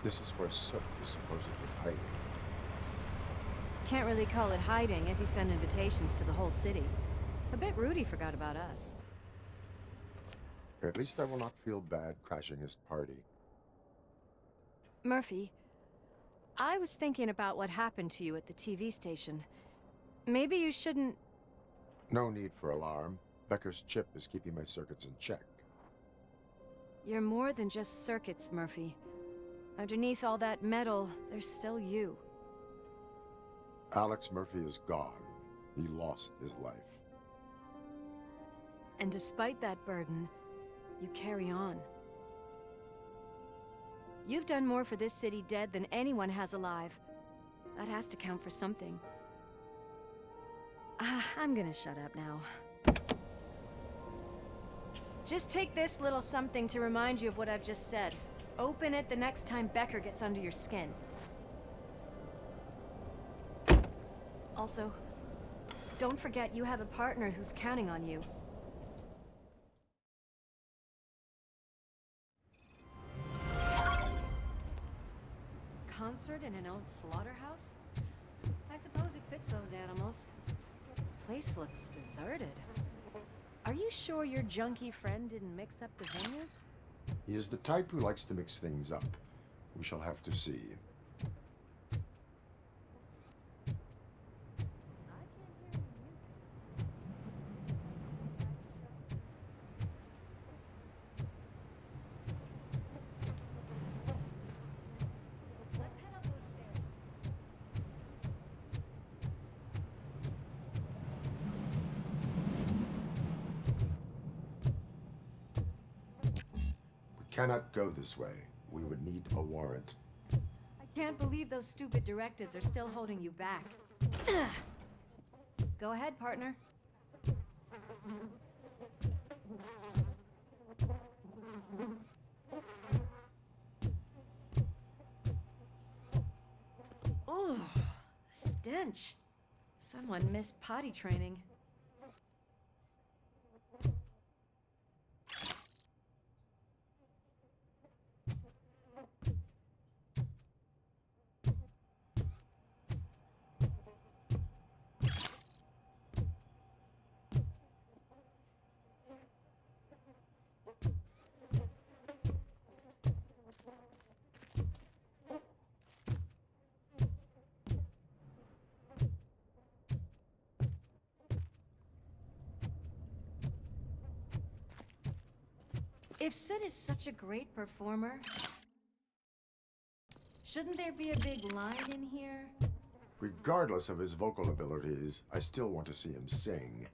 This is where Sook is supposedly hiding. Can't really call it hiding if he sent invitations to the whole city. A bit rude he forgot about us. At least I will not feel bad crashing his party. Murphy, I was thinking about what happened to you at the TV station. Maybe you shouldn't... No need for alarm. Becker's chip is keeping my circuits in check. You're more than just circuits, Murphy. Underneath all that metal, there's still you. Alex Murphy is gone. He lost his life. And despite that burden, you carry on. You've done more for this city dead than anyone has alive. That has to count for something. I'm gonna shut up now. Just take this little something to remind you of what I've just said. Open it the next time Becker gets under your skin. Also, don't forget you have a partner who's counting on you. Concert in an old slaughterhouse? I suppose it fits those animals. Place looks deserted. Are you sure your junkie friend didn't mix up the venues? He is the type who likes to mix things up. We shall have to see. Cannot go this way. We would need a warrant. I can't believe those stupid directives are still holding you back. Go ahead, partner. Oh, stench. Someone missed potty training. If Sid is such a great performer, shouldn't there be a big line in here? Regardless of his vocal abilities, I still want to see him sing.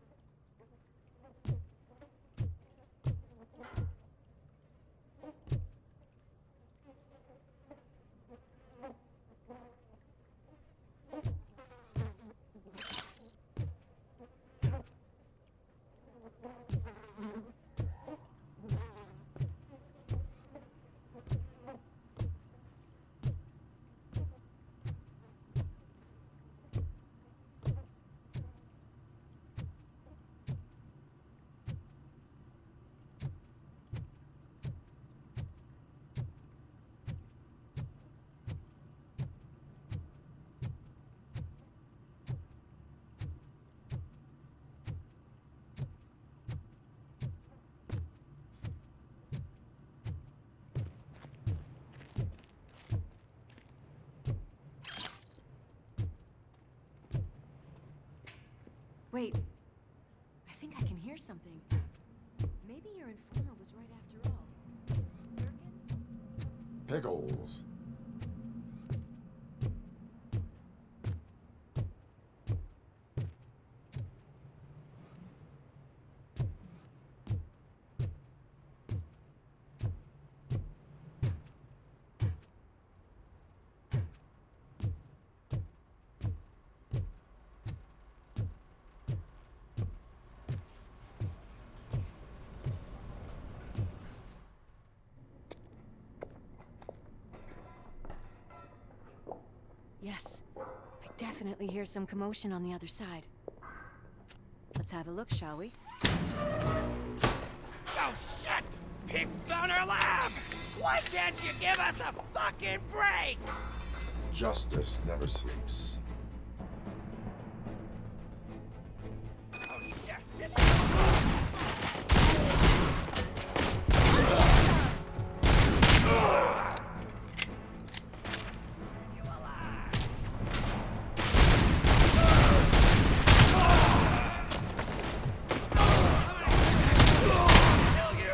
Wait, I think I can hear something. Maybe your informer was right after all. Birkin? Pickles. Yes, I definitely hear some commotion on the other side. Let's have a look, shall we? Oh, shit! pigs on our lab! Why can't you give us a fucking break? Justice never sleeps. Oh, shit. You alive? Kill you!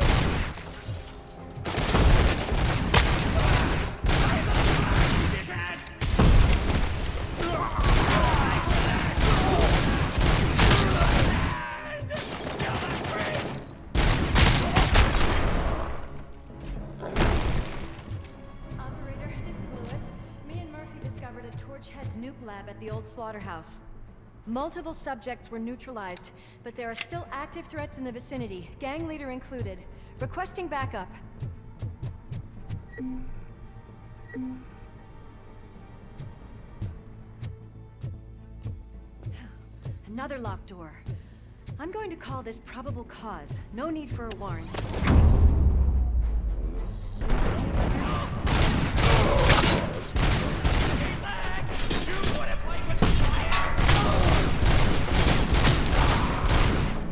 Operator, this is Lewis. Me and Murphy discovered a Torchhead's nuke lab at the old slaughterhouse. Multiple subjects were neutralized, but there are still active threats in the vicinity, gang leader included. Requesting backup. Another locked door. I'm going to call this probable cause. No need for a warrant.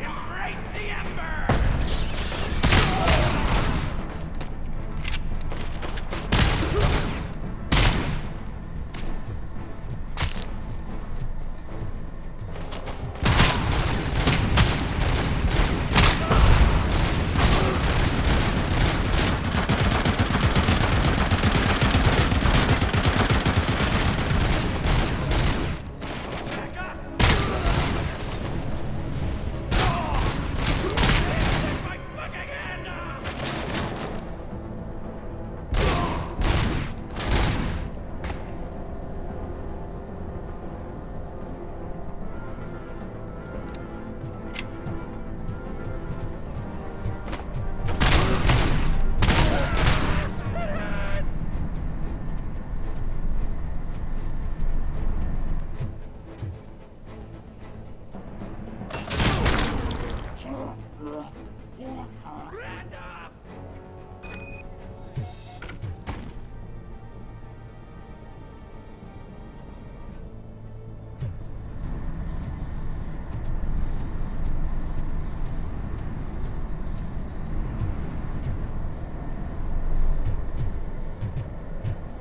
Embrace the embers! Back up! Take my fucking hand off! It hurts! Randolph!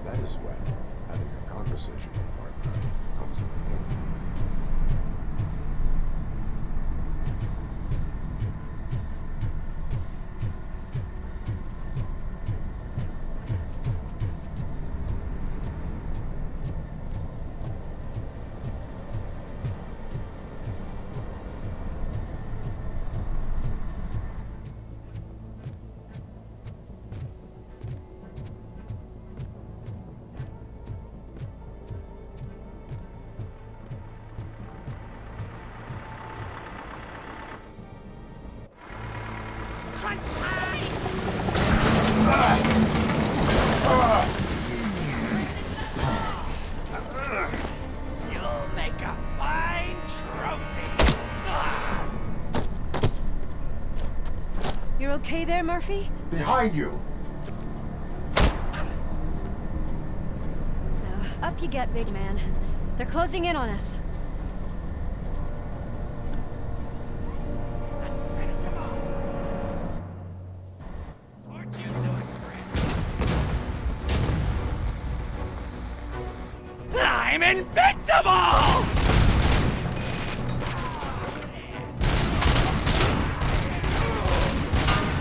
That is when having a conversation with partner comes in handy. Crunch time! You'll make a fine trophy! You're okay there, Murphy? Behind you! Now, up you get, big man. They're closing in on us. Finish him off! Torch you to a crisp! I'm invincible!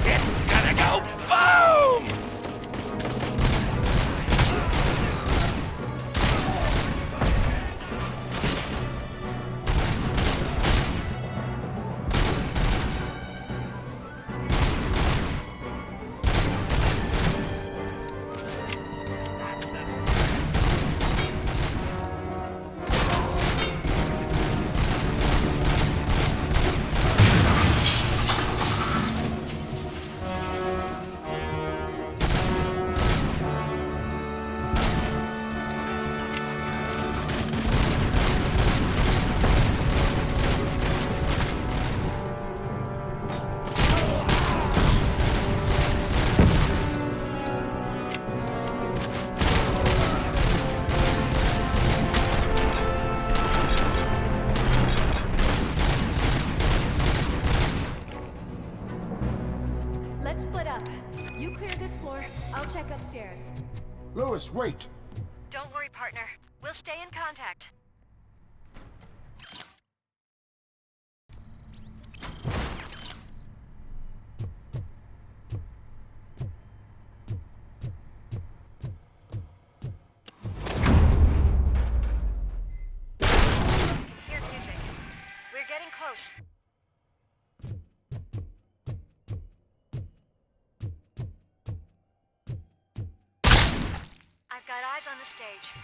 It's gonna go boom! That's the upstairs. Lewis, wait! Don't worry, partner. We'll stay in contact. Hear music. We're getting close. I've got eyes on the stage.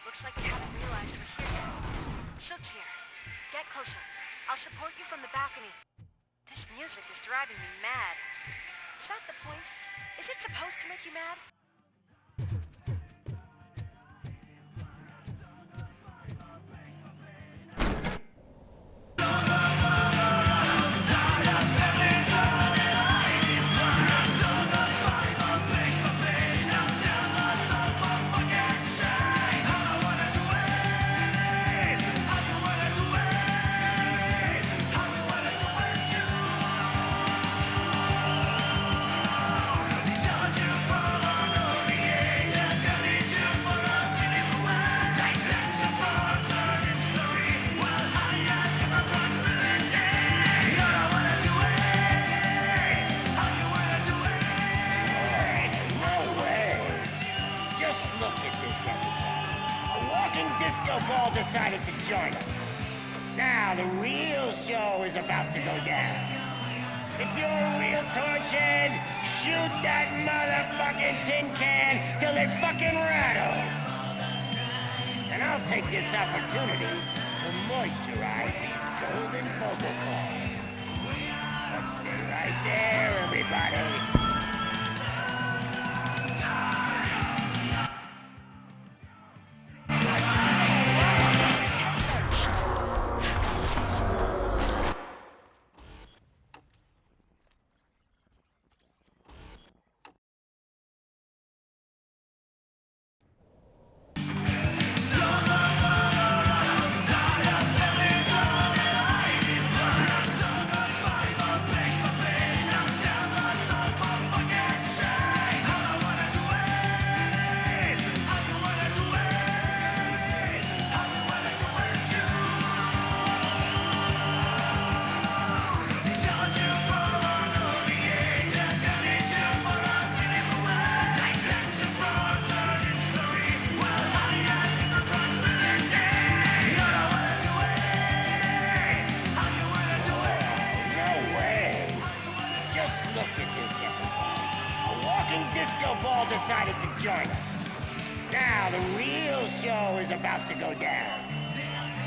Looks like they haven't realized we're here yet. Sook's here. Get closer. I'll support you from the balcony. This music is driving me mad. Is that the point? Is it supposed to make you mad? Disco Ball decided to join us. Now the real show is about to go down. If you're a real torch head, shoot that motherfucking tin can till it fucking rattles. And I'll take this opportunity to moisturize these golden vocal cords. Let's stay right there, everybody. Disco Ball decided to join us. Now the real show is about to go down.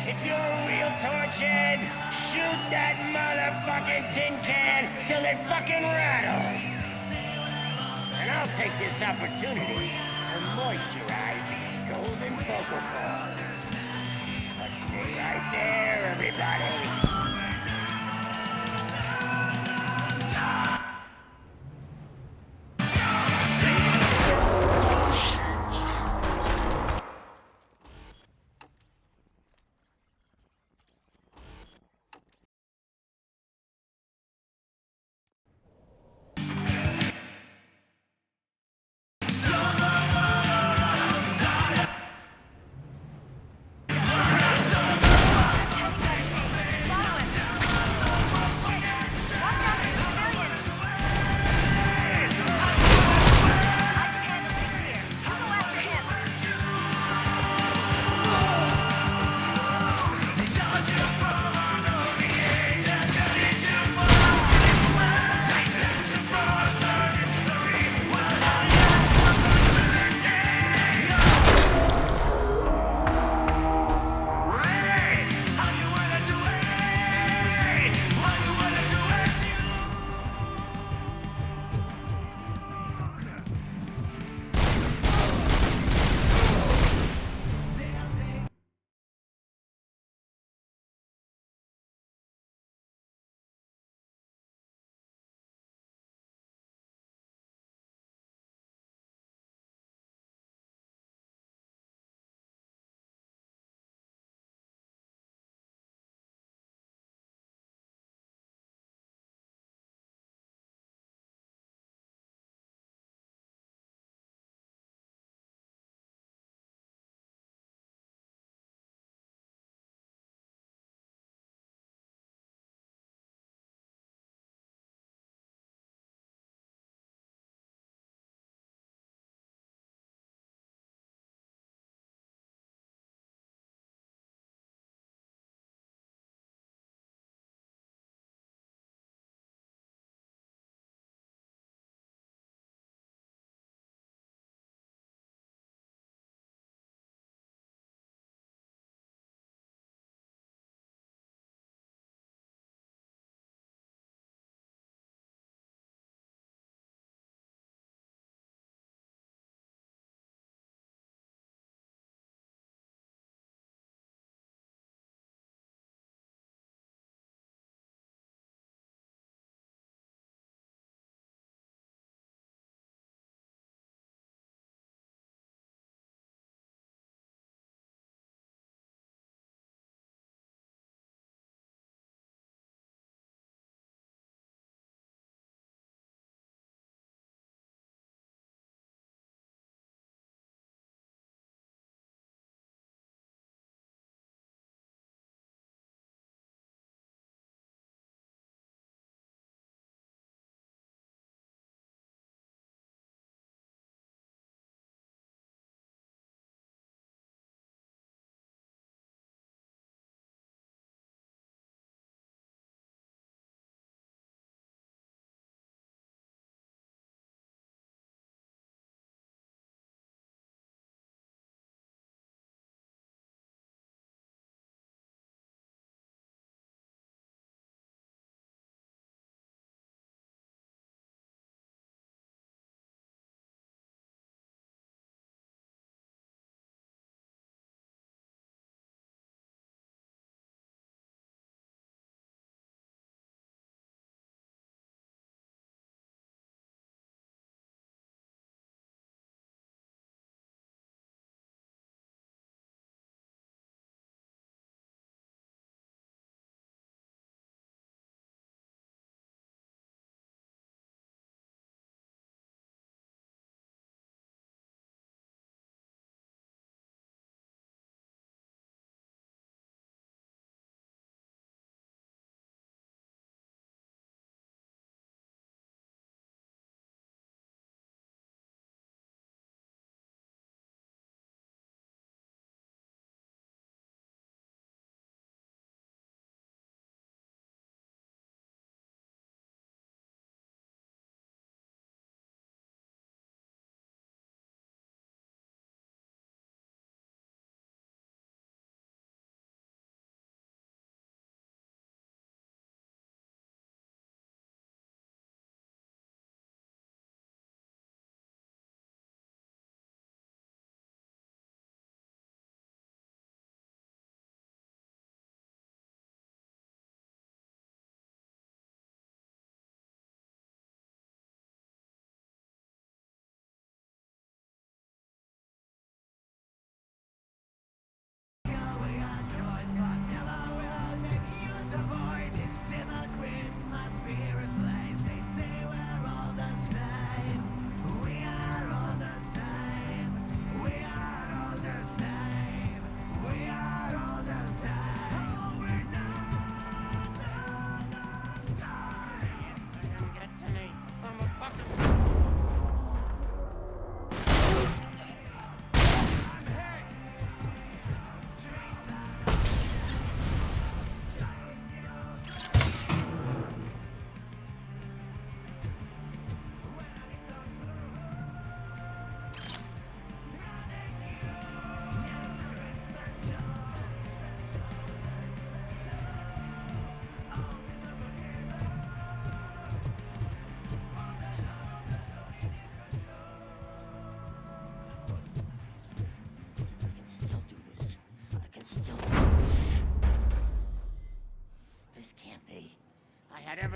If you're a real torch head, shoot that motherfucking tin can till it fucking rattles. And I'll take this opportunity to moisturize these golden vocal cords. Let's stay right there, everybody.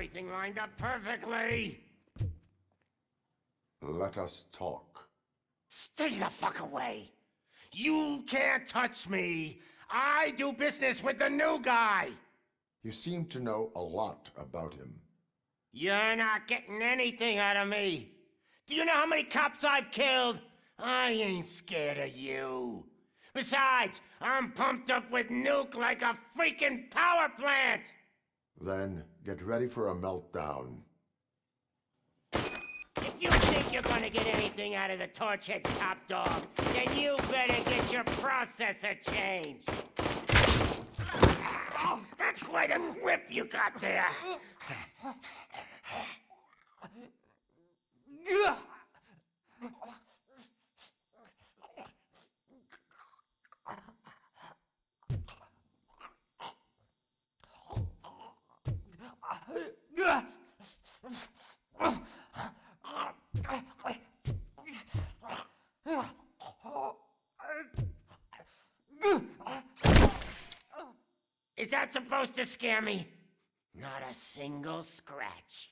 everything lined up perfectly. Let us talk. Stay the fuck away. You can't touch me. I do business with the new guy. You seem to know a lot about him. You're not getting anything out of me. Do you know how many cops I've killed? I ain't scared of you. Besides, I'm pumped up with nuke like a freaking power plant. Then get ready for a meltdown. If you think you're gonna get anything out of the Torchhead's top dog, then you better get your processor changed. Oh, that's quite a grip you got there. Is that supposed to scare me? Not a single scratch.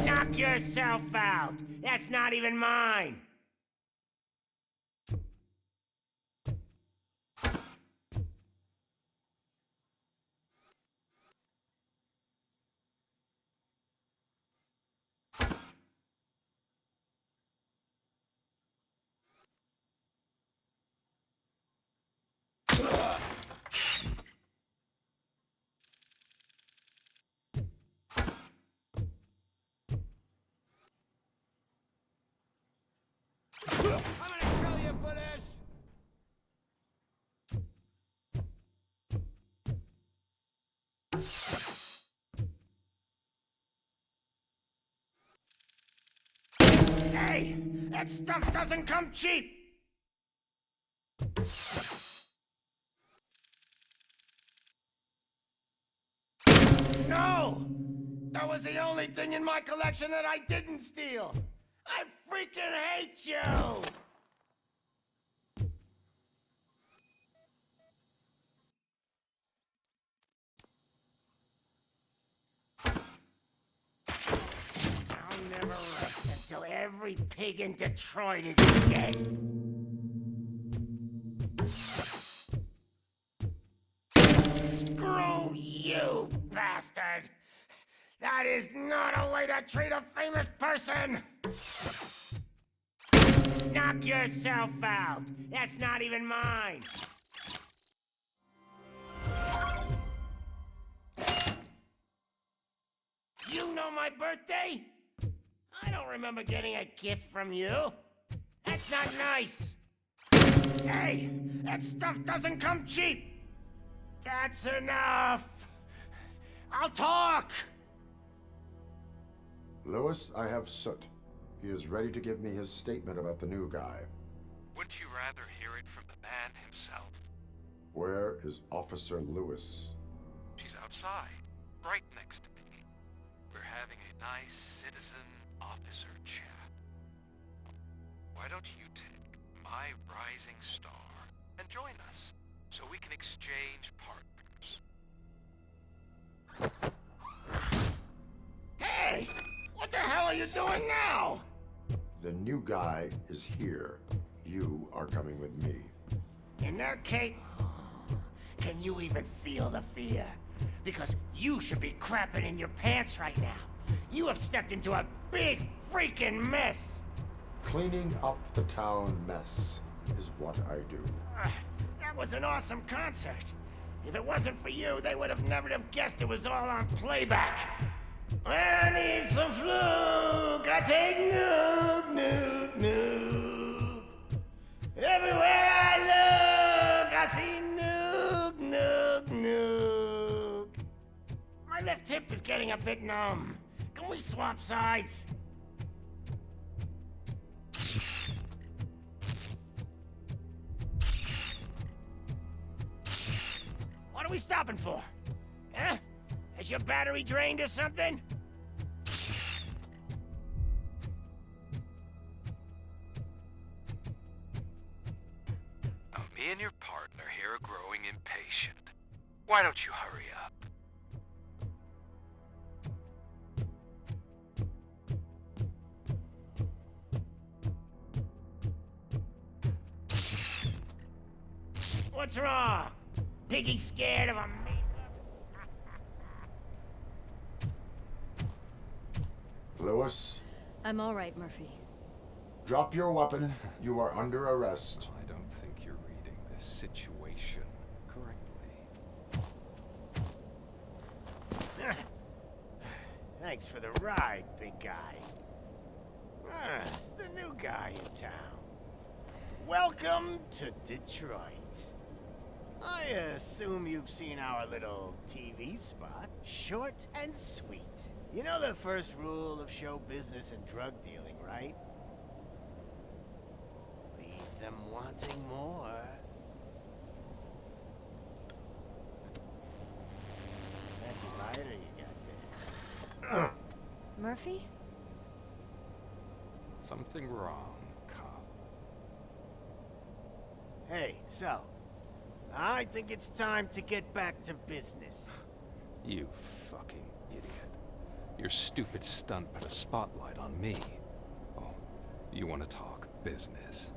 Knock yourself out. That's not even mine. I'm gonna kill you for this! Hey! That stuff doesn't come cheap! No! That was the only thing in my collection that I didn't steal! I freaking hate you! I'll never rest until every pig in Detroit is dead. Screw you, bastard! That is not a way to treat a famous person! Knock yourself out! That's not even mine! You know my birthday? I don't remember getting a gift from you. That's not nice. Hey, that stuff doesn't come cheap. That's enough. I'll talk. Lewis, I have Soot. He is ready to give me his statement about the new guy. Wouldn't you rather hear it from the man himself? Where is Officer Lewis? She's outside, right next to me. We're having a nice citizen-officer chat. Why don't you take my rising star and join us, so we can exchange partners? Hey! What the hell are you doing now? The new guy is here. You are coming with me. In that case, can you even feel the fear? Because you should be crapping in your pants right now. You have stepped into a big freaking mess. Cleaning up the town mess is what I do. That was an awesome concert. If it wasn't for you, they would have never have guessed it was all on playback. When I need some fluke, I take nuke, nuke, nuke. Everywhere I look, I see nuke, nuke, nuke. My left hip is getting a bit numb. Can we swap sides? What are we stopping for? Huh? Has your battery drained or something? Me and your partner here are growing impatient. Why don't you hurry up? What's wrong? Piggy scared of a meat? Lewis, I'm all right, Murphy. drop your weapon. You are under arrest. I don't think you're reading this situation correctly. Thanks for the ride, big guy. It's the new guy in town. Welcome to Detroit. I assume you've seen our little TV spot. Short and sweet. You know the first rule of show business and drug dealing, right? Leave them wanting more. That's a lighter you got there. Murphy? Something wrong, cop. Hey, so, I think it's time to get back to business. You fucking idiot. Your stupid stunt put a spotlight on me. Oh, you want to talk business?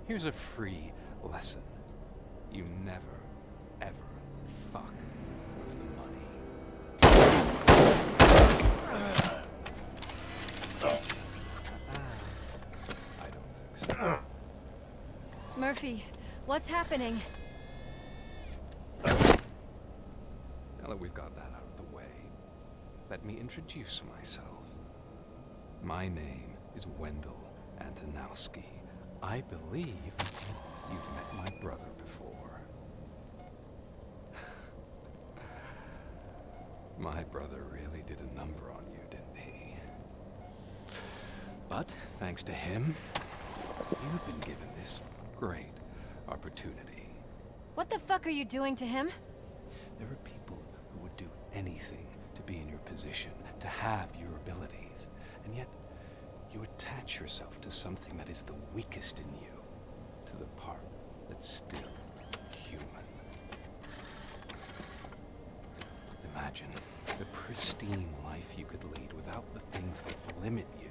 Here's a free lesson. You never, ever fuck with the money. I don't think so. Murphy, what's happening? Now that we've got that out of the way, let me introduce myself. My name is Wendell Antonowski. I believe you've met my brother before. My brother really did a number on you, didn't he? But thanks to him, you've been given this great opportunity. What the fuck are you doing to him? There are people who would do anything to be in your position, to have your abilities, and yet you attach yourself to something that is the weakest in you, to the part that's still human. Imagine the pristine life you could lead without the things that limit you.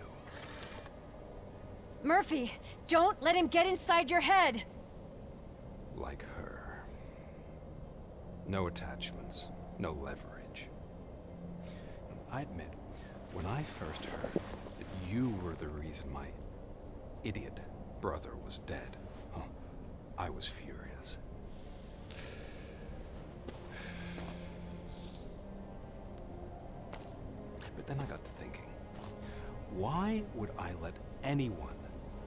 Murphy, don't let him get inside your head! Like her. No attachments, no leverage. I admit, when I first heard that you were the reason my idiot brother was dead, I was furious. But then I got to thinking, why would I let anyone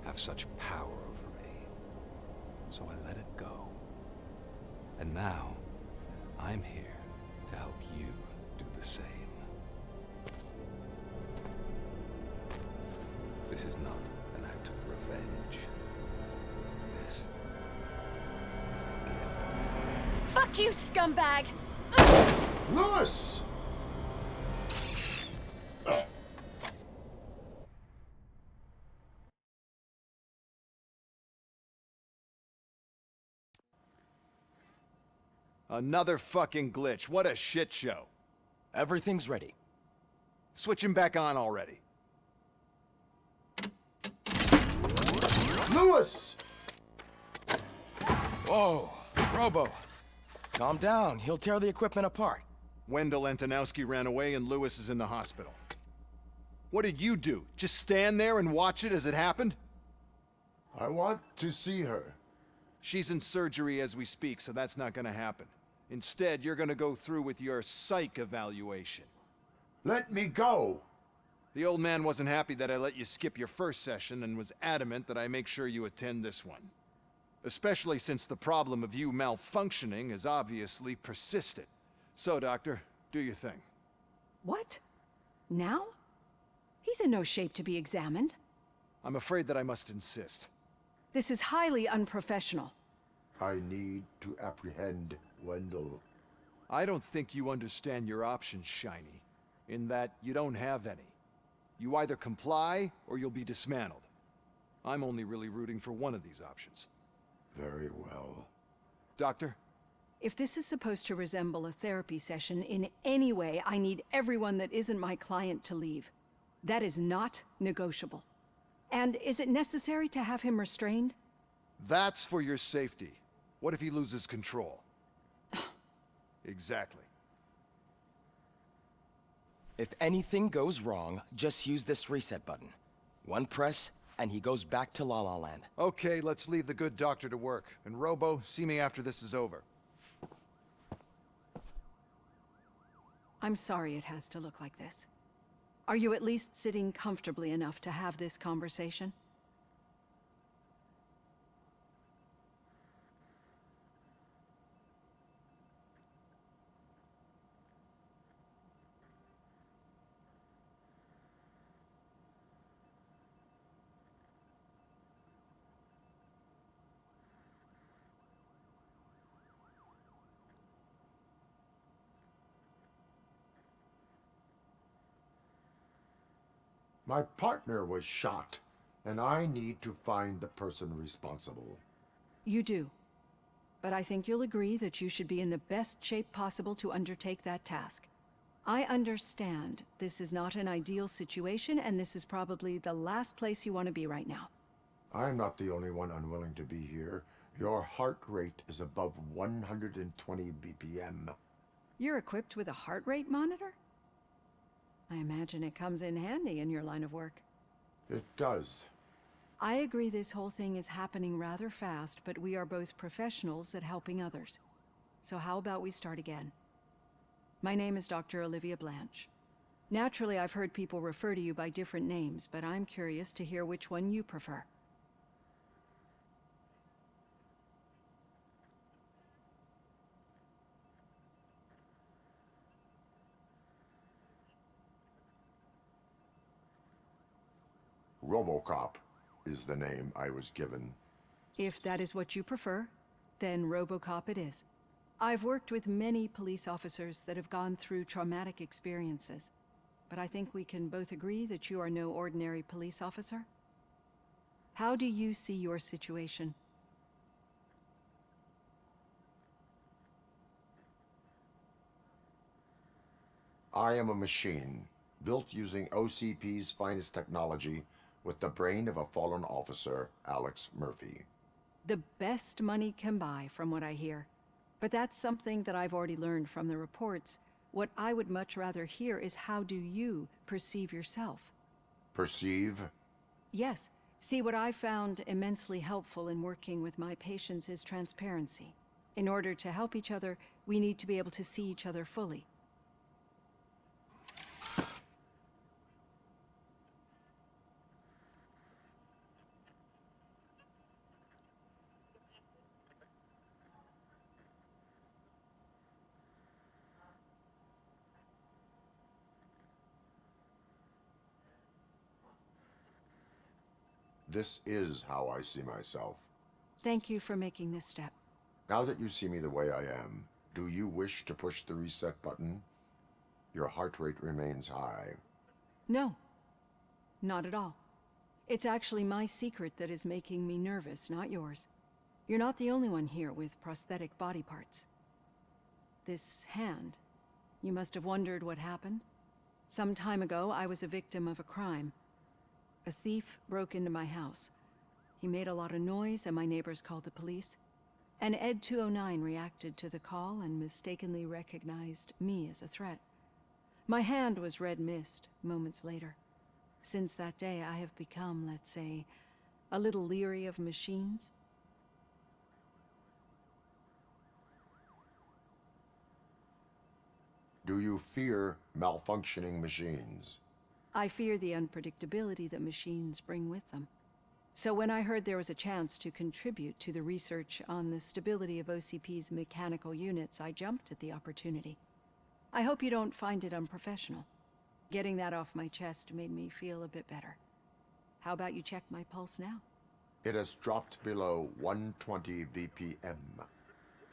have such power over me? So I let it go. And now, I'm here to help you do the same. This is not an act of revenge. This is a gift. Fuck you, scumbag! Lewis! Another fucking glitch. What a shit show. Everything's ready. Switch him back on already. Lewis! Whoa, Robo. Calm down. He'll tear the equipment apart. Wendell Antonowski ran away and Lewis is in the hospital. What did you do? Just stand there and watch it as it happened? I want to see her. She's in surgery as we speak, so that's not gonna happen. Instead, you're gonna go through with your psych evaluation. Let me go! The old man wasn't happy that I let you skip your first session and was adamant that I make sure you attend this one. Especially since the problem of you malfunctioning has obviously persisted. So, Doctor, do your thing. What? Now? He's in no shape to be examined. I'm afraid that I must insist. This is highly unprofessional. I need to apprehend Wendell. I don't think you understand your options, Shiny, in that you don't have any. You either comply or you'll be dismantled. I'm only really rooting for one of these options. Very well. Doctor? If this is supposed to resemble a therapy session in any way, I need everyone that isn't my client to leave. That is not negotiable. And is it necessary to have him restrained? That's for your safety. What if he loses control? Exactly. If anything goes wrong, just use this reset button. One press, and he goes back to La La Land. Okay, let's leave the good doctor to work. And Robo, see me after this is over. I'm sorry it has to look like this. Are you at least sitting comfortably enough to have this conversation? My partner was shot, and I need to find the person responsible. You do. But I think you'll agree that you should be in the best shape possible to undertake that task. I understand this is not an ideal situation, and this is probably the last place you want to be right now. I'm not the only one unwilling to be here. Your heart rate is above 120 BPM. You're equipped with a heart rate monitor? I imagine it comes in handy in your line of work. It does. I agree this whole thing is happening rather fast, but we are both professionals at helping others. So how about we start again? My name is Dr. Olivia Blanche. Naturally, I've heard people refer to you by different names, but I'm curious to hear which one you prefer. RoboCop is the name I was given. If that is what you prefer, then RoboCop it is. I've worked with many police officers that have gone through traumatic experiences, but I think we can both agree that you are no ordinary police officer. How do you see your situation? I am a machine, built using OCP's finest technology with the brain of a fallen officer, Alex Murphy. The best money can buy, from what I hear. But that's something that I've already learned from the reports. What I would much rather hear is how do you perceive yourself? Perceive? Yes. See, what I found immensely helpful in working with my patients is transparency. In order to help each other, we need to be able to see each other fully. This is how I see myself. Thank you for making this step. Now that you see me the way I am, do you wish to push the reset button? Your heart rate remains high. No, not at all. It's actually my secret that is making me nervous, not yours. You're not the only one here with prosthetic body parts. This hand, you must have wondered what happened. Some time ago, I was a victim of a crime. A thief broke into my house. He made a lot of noise and my neighbors called the police. And Ed 209 reacted to the call and mistakenly recognized me as a threat. My hand was red mist moments later. Since that day, I have become, let's say, a little leery of machines. Do Do you fear malfunctioning machines? I fear the unpredictability that machines bring with them. So when I heard there was a chance to contribute to the research on the stability of OCP's mechanical units, I jumped at the opportunity. I hope you don't find it unprofessional. Getting that off my chest made me feel a bit better. How about you check my pulse now? It has dropped below 120 BPM.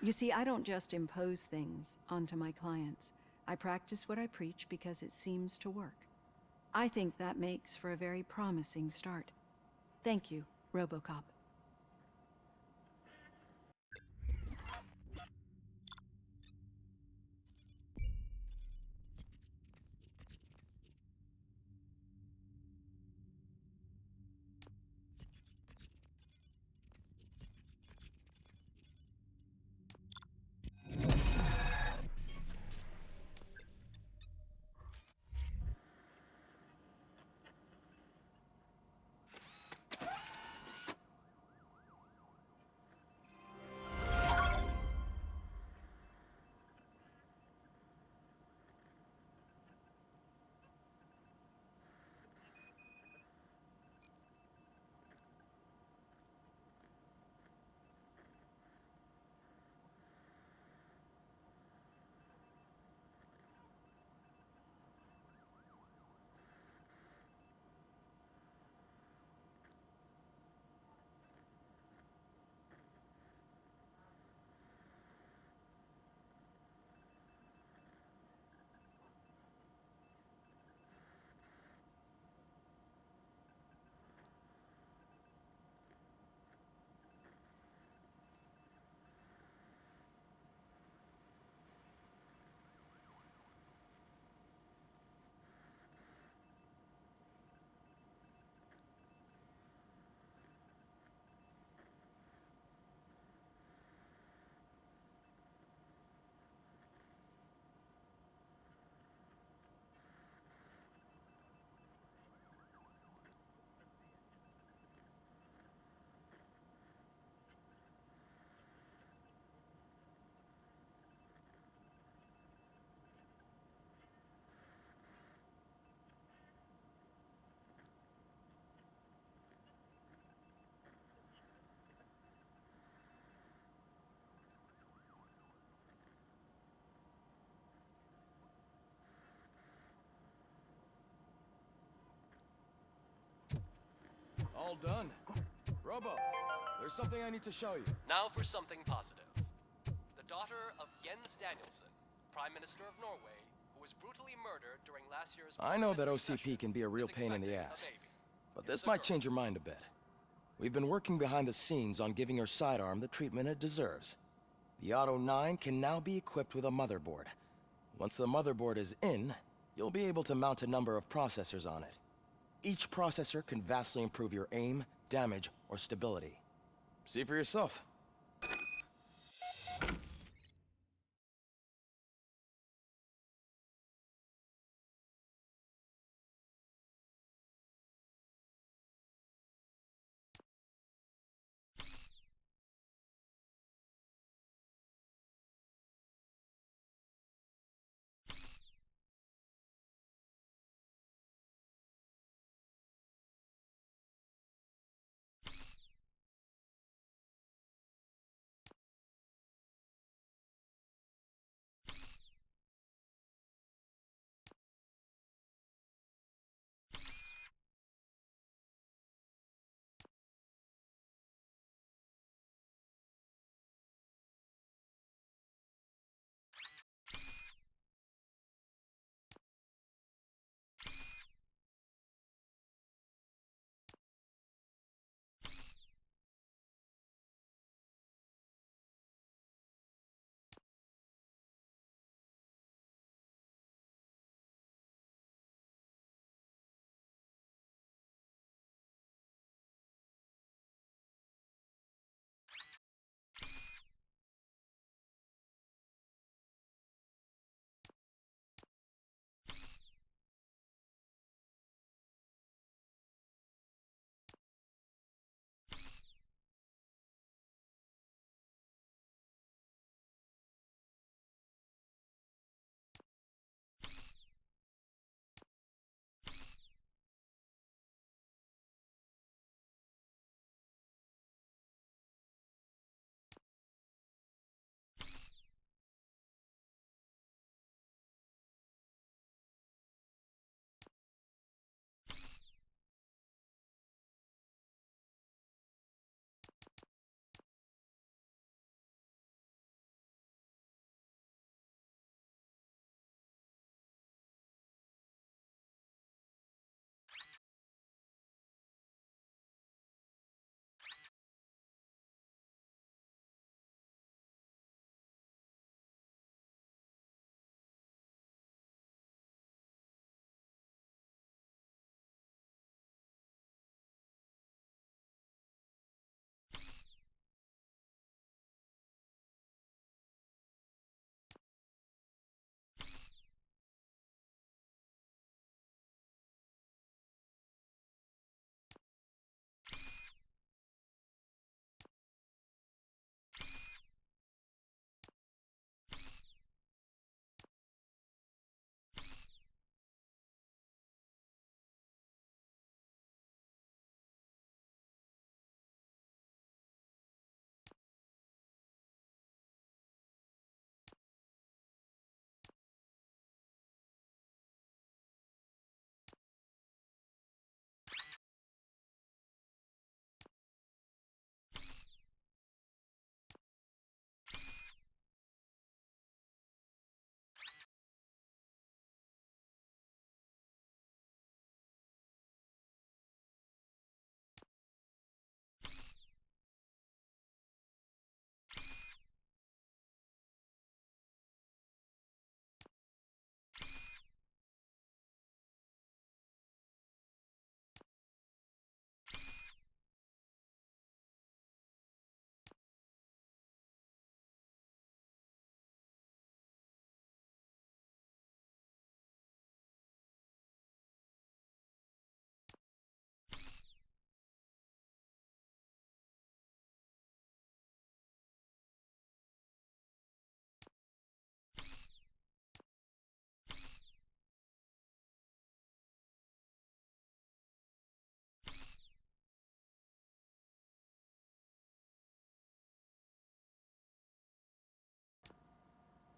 You see, I don't just impose things onto my clients. I practice what I preach because it seems to work. I think that makes for a very promising start. Thank you, RoboCop. All done. Robo, there's something I need to show you. Now for something positive. The daughter of Jens Danielson, Prime Minister of Norway, who was brutally murdered during last year's... I know that parliamentary OCP session, can be a real is pain in the expecting a ass. baby. But It is this a might girl. change your mind a bit. We've been working behind the scenes on giving her sidearm the treatment it deserves. The Auto 9 can now be equipped with a motherboard. Once the motherboard is in, you'll be able to mount a number of processors on it. Each processor can vastly improve your aim, damage, or stability. See for yourself.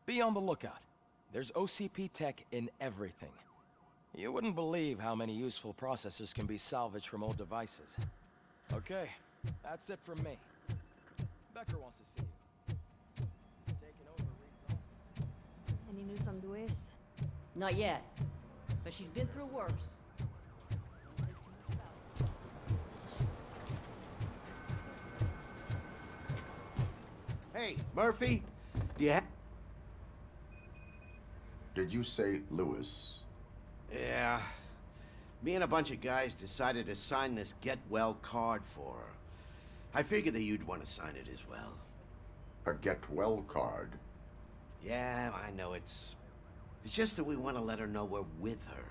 Be on the lookout. There's OCP tech in everything. You wouldn't believe how many useful processors can be salvaged from old devices. Okay, that's it from me. Becker wants to see you. He's taking over Reed's office. Any news on Luis? Not yet, but she's been through worse. Hey, Murphy, do you Did you say Lewis? Yeah. Me and a bunch of guys decided to sign this get well card for her. I figured that you'd want to sign it as well. A get well card? Yeah, I know it's just that we want to let her know we're with her.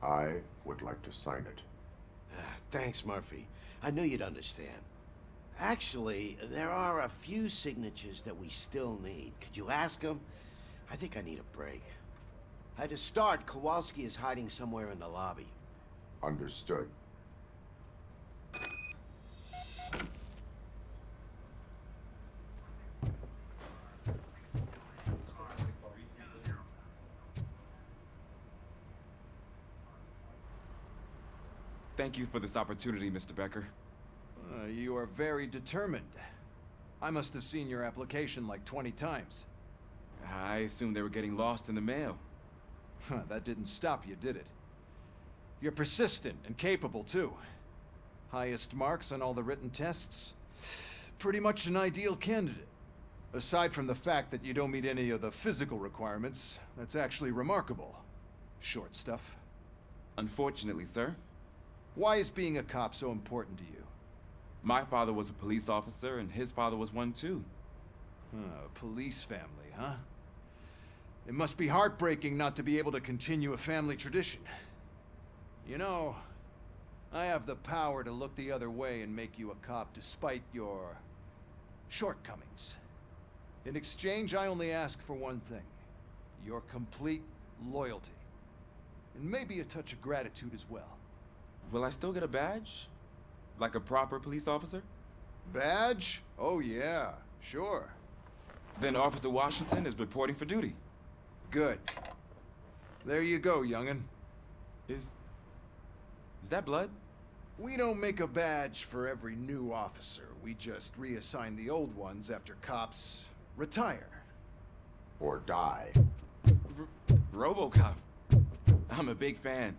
I would like to sign it. Thanks, Murphy. I knew you'd understand. Actually, there are a few signatures that we still need. Could you ask them? I think I need a break. To start, Kowalski is hiding somewhere in the lobby. Understood. Thank you for this opportunity, Mr. Becker. You are very determined. I must have seen your application like 20 times. I assumed they were getting lost in the mail. That didn't stop you, did it? You're persistent and capable, too. Highest marks on all the written tests. Pretty much an ideal candidate. Aside from the fact that you don't meet any of the physical requirements, that's actually remarkable. Short stuff. Unfortunately, sir. Why is being a cop so important to you? My father was a police officer, and his father was one too. Police family, huh? It must be heartbreaking not to be able to continue a family tradition. You know, I have the power to look the other way and make you a cop despite your shortcomings. In exchange, I only ask for one thing. Your complete loyalty. And maybe a touch of gratitude as well. Will I still get a badge? Like a proper police officer? Badge? Oh yeah, sure. Then Officer Washington is reporting for duty. Good. There you go, young'un. Is that blood? We don't make a badge for every new officer. We just reassign the old ones after cops retire. Or die. RoboCop. I'm a big fan.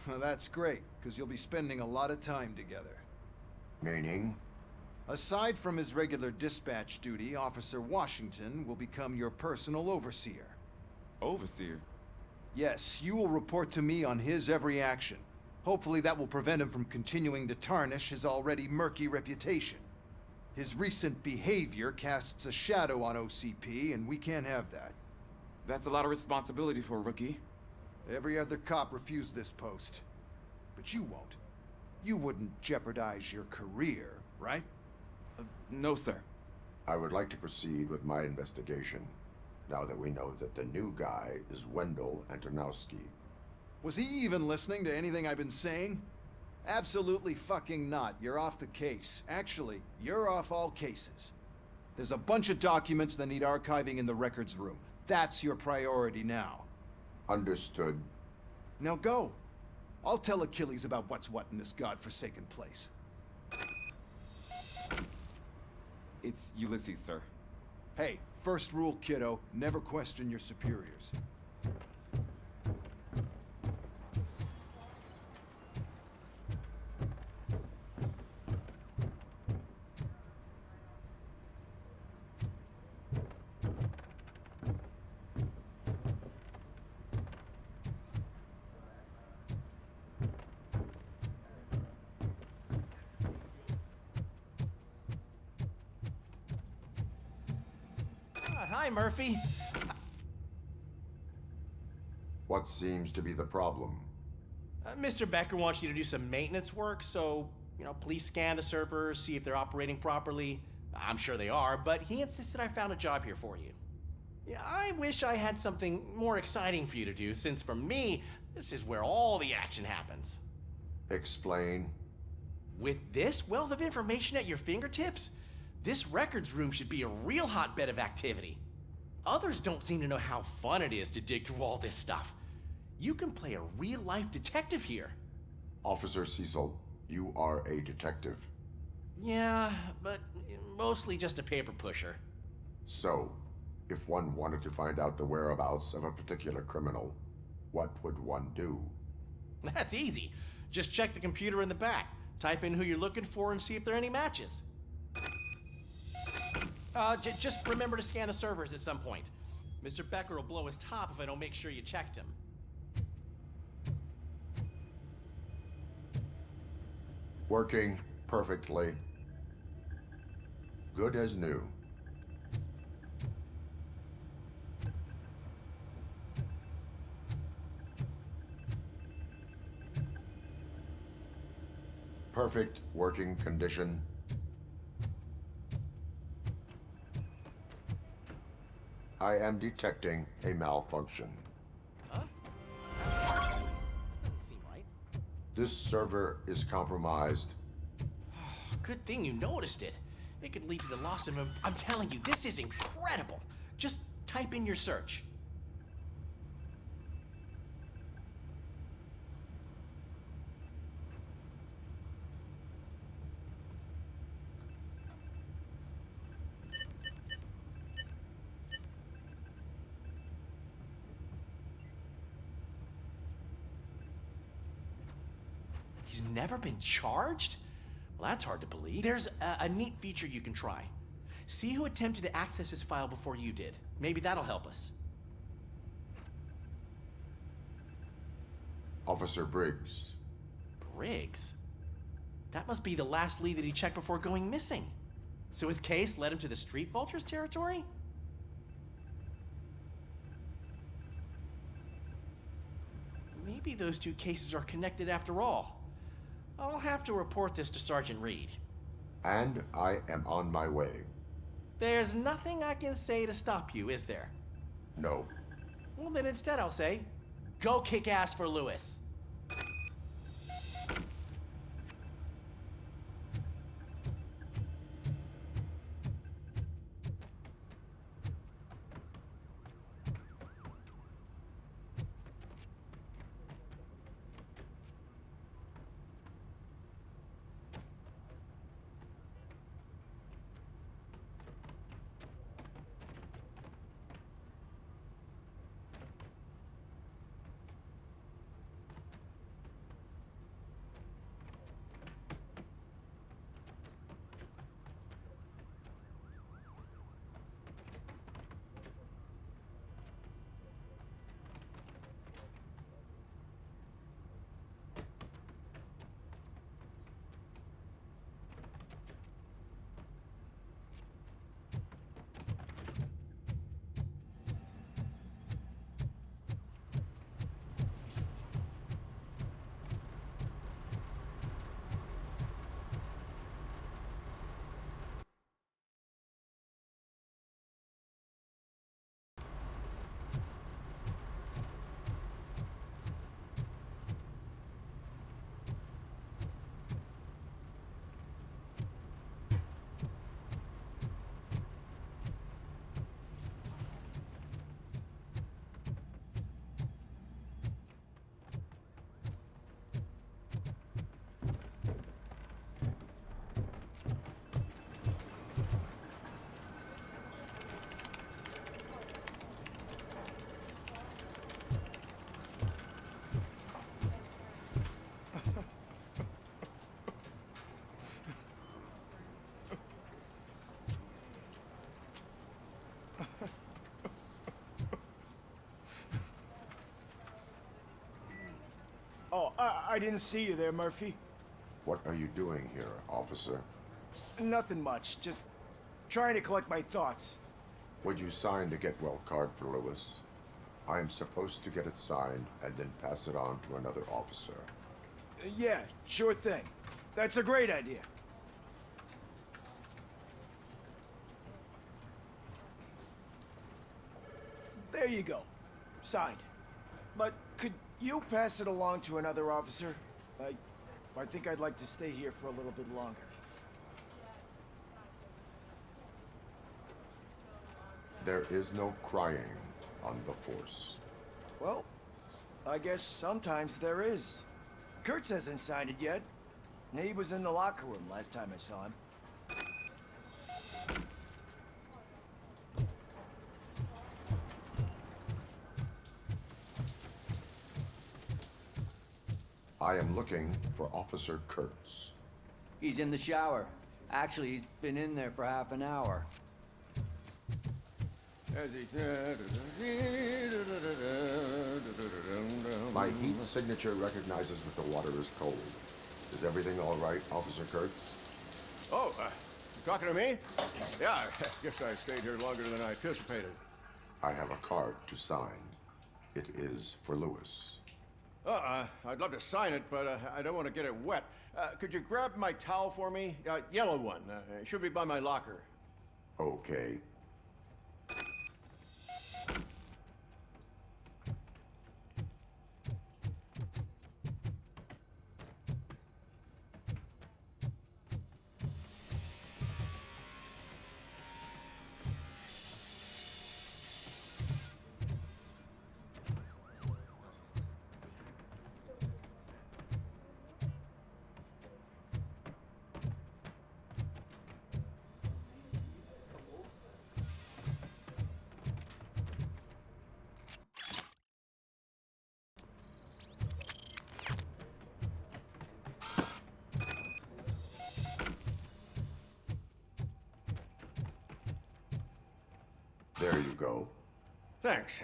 Well, that's great, because you'll be spending a lot of time together. Meaning? Aside from his regular dispatch duty, Officer Washington will become your personal overseer. Overseer? Yes, you will report to me on his every action. Hopefully that will prevent him from continuing to tarnish his already murky reputation. His recent behavior casts a shadow on OCP, and we can't have that. That's a lot of responsibility for a rookie. Every other cop refused this post. But you won't. You wouldn't jeopardize your career, right? No, sir. I would like to proceed with my investigation, now that we know that the new guy is Wendell Antonowski. Was he even listening to anything I've been saying? Absolutely fucking not. You're off the case. Actually, you're off all cases. There's a bunch of documents that need archiving in the records room. That's your priority now. Understood. Now go. I'll tell Achilles about what's what in this godforsaken place. It's Ulysses, sir. Hey, first rule, kiddo, never question your superiors. Hi, Murphy. What seems to be the problem? Mr. Becker wants you to do some maintenance work, so, please scan the servers, see if they're operating properly. I'm sure they are, but he insisted I found a job here for you. Yeah, I wish I had something more exciting for you to do, since for me, this is where all the action happens. Explain. With this wealth of information at your fingertips, this records room should be a real hotbed of activity. Others don't seem to know how fun it is to dig through all this stuff. You can play a real-life detective here. Officer Cecil, you are a detective. Yeah, but mostly just a paper pusher. So, if one wanted to find out the whereabouts of a particular criminal, what would one do? That's easy. Just check the computer in the back, type in who you're looking for, and see if there are any matches. Just remember to scan the servers at some point. Mr. Becker will blow his top if I don't make sure you checked him. Working perfectly. Good as new. Perfect working condition. I am detecting a malfunction. Doesn't seem right. This server is compromised. Good thing you noticed it. It could lead to the loss of... I'm telling you, this is incredible. Just type in your search. He's never been charged? Well, that's hard to believe. There's a neat feature you can try. See who attempted to access his file before you did. Maybe that'll help us. Officer Briggs. Briggs? That must be the last lead that he checked before going missing. So his case led him to the Street Vultures territory? Maybe those two cases are connected after all. I'll have to report this to Sergeant Reed. And I am on my way. There's nothing I can say to stop you, is there? No. Well, then instead I'll say, go kick ass for Lewis. Oh, I didn't see you there, Murphy. What are you doing here, officer? Nothing much, just trying to collect my thoughts. Would you sign the get well card for Lewis? I am supposed to get it signed and then pass it on to another officer. Yeah, sure thing. That's a great idea. There you go. Signed. But could you pass it along to another officer? I think I'd like to stay here for a little bit longer. There is no crying on the Force. Well, I guess sometimes there is. Kurtz hasn't signed it yet. He was in the locker room last time I saw him. I am looking for Officer Kurtz. He's in the shower. Actually, he's been in there for half an hour. My heat signature recognizes that the water is cold. Is everything all right, Officer Kurtz? Oh, talking to me? Yeah, I guess I stayed here longer than I anticipated. I have a card to sign. It is for Lewis. I'd love to sign it, but I don't want to get it wet. Could you grab my towel for me? Yellow one. It should be by my locker. Okay. There you go. Thanks.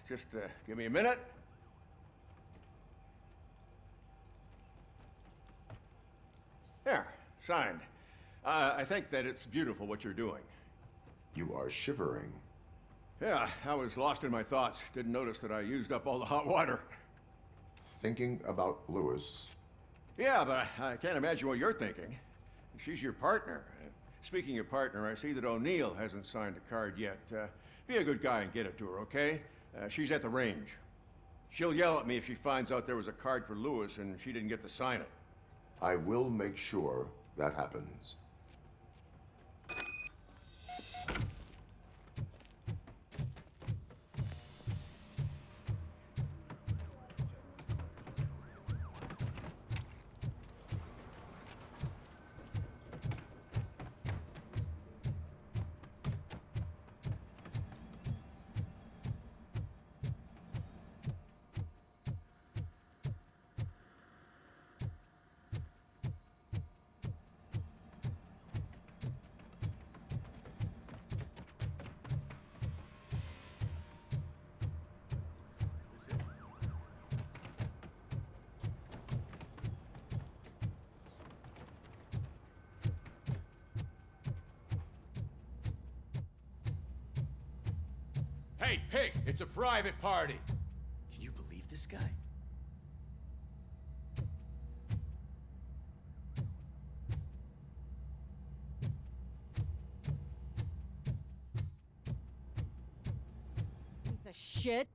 Just give me a minute. There, signed. I think that it's beautiful what you're doing. You are shivering. Yeah, I was lost in my thoughts. Didn't notice that I used up all the hot water. Thinking about Lewis. Yeah, but I can't imagine what you're thinking. She's your partner. Speaking of partner, I see that O'Neill hasn't signed a card yet. Be a good guy and get it to her, okay? She's at the range. She'll yell at me if she finds out there was a card for Lewis and she didn't get to sign it. I will make sure that happens. Hey, pig! It's a private party! Can you believe this guy? Piece of shit.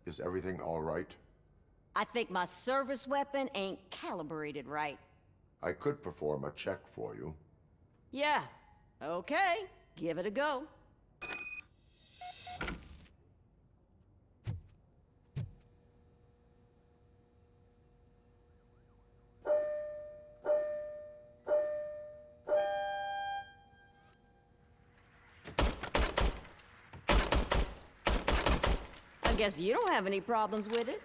Is everything all right? I think my service weapon ain't calibrated right. I could perform a check for you. Yeah. Okay. Give it a go. guess you don't have any problems with it.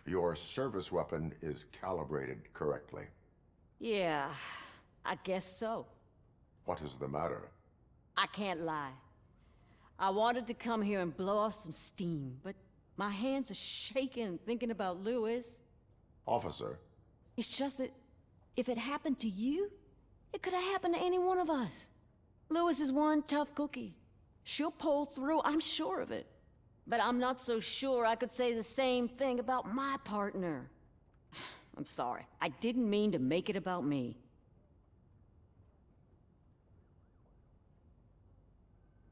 Your service weapon is calibrated correctly. Yeah, I guess so. What is the matter? I can't lie. I wanted to come here and blow off some steam, but my hands are shaking thinking about Lewis. Officer, It's just that if it happened to you, it could have happened to any one of us. Lewis is one tough cookie. She'll pull through, I'm sure of it. But I'm not so sure I could say the same thing about my partner. I'm sorry. I didn't mean to make it about me.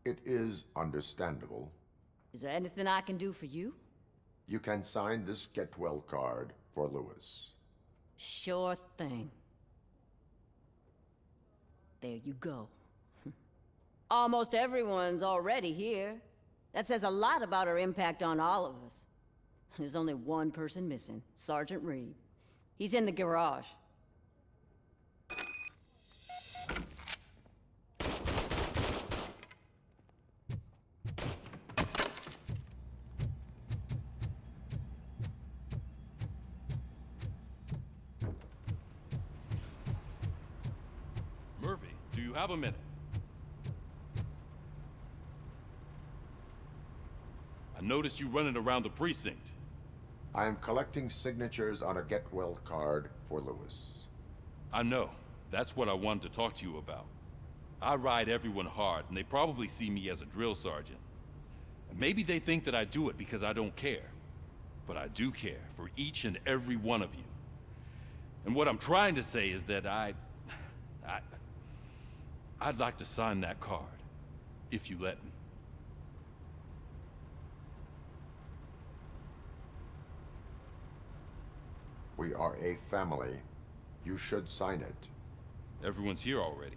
it is understandable. Is there anything I can do for you? You can sign this get well card for Lewis. Sure thing. There you go. Almost everyone's already here. That says a lot about her impact on all of us. There's only one person missing, Sergeant Reed. He's in the garage. Murphy, do you have a minute? I noticed you running around the precinct. I am collecting signatures on a get well card for Lewis. I know. That's what I wanted to talk to you about. I ride everyone hard, and they probably see me as a drill sergeant. And maybe they think that I do it because I don't care. But I do care for each and every one of you. And what I'm trying to say is that I'd like to sign that card, if you let me. We are a family. You should sign it. Everyone's here already.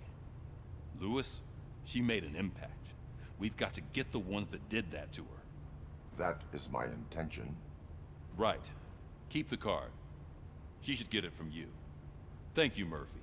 Lewis, she made an impact. We've got to get the ones that did that to her. That is my intention. Right. Keep the card. She should get it from you. Thank you, Murphy.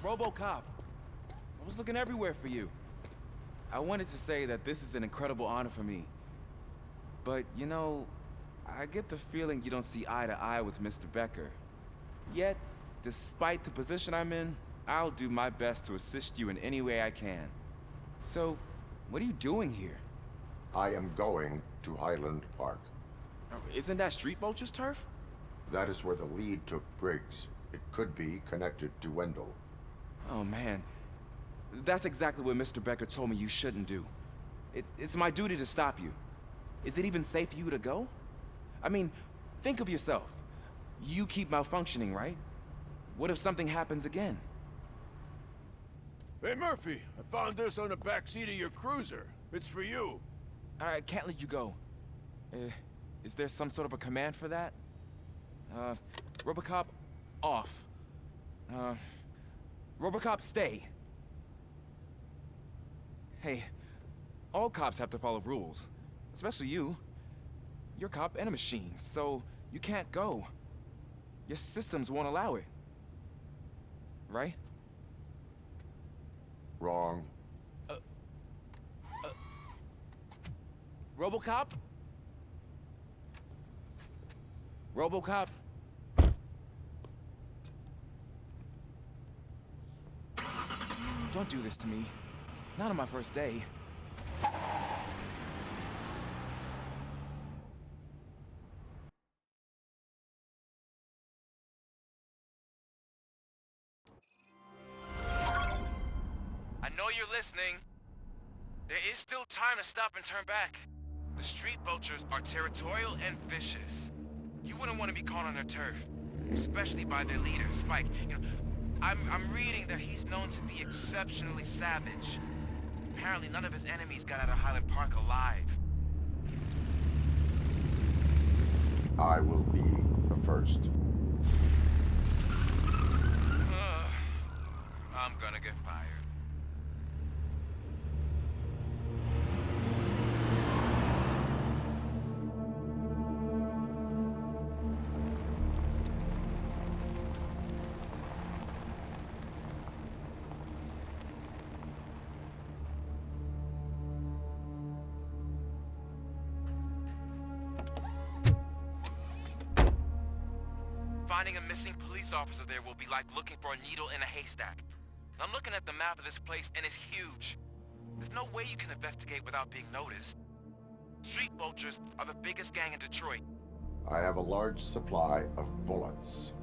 RoboCop. I was looking everywhere for you. I wanted to say that this is an incredible honor for me. But, you know, I get the feeling you don't see eye to eye with Mr. Becker. Yet, despite the position I'm in, I'll do my best to assist you in any way I can. So, what are you doing here? I am going to Highland Park. Isn't that Street Vulture's turf? That is where the lead took Briggs. It could be connected to Wendell. Oh, man. That's exactly what Mr. Becker told me you shouldn't do. It's my duty to stop you. Is it even safe for you to go? I mean, think of yourself. You keep malfunctioning, right? What if something happens again? Hey, Murphy, I found this on the back seat of your cruiser. It's for you. I can't let you go. Is there some sort of a command for that? RoboCop, off. RoboCop, stay. Hey, all cops have to follow rules. Especially you. You're a cop and a machine, so you can't go. Your systems won't allow it. Right? Wrong. RoboCop? RoboCop? Don't do this to me. Not on my first day. I know you're listening. There is still time to stop and turn back. The street vultures are territorial and vicious. You wouldn't want to be caught on their turf, especially by their leader, Spike. You know, I'm reading that he's known to be exceptionally savage. Apparently none of his enemies got out of Highland Park alive. I will be the first. I'm gonna get fired. Finding a missing police officer there will be like looking for a needle in a haystack. I'm looking at the map of this place and it's huge. There's no way you can investigate without being noticed. Street vultures are the biggest gang in Detroit. I have a large supply of bullets.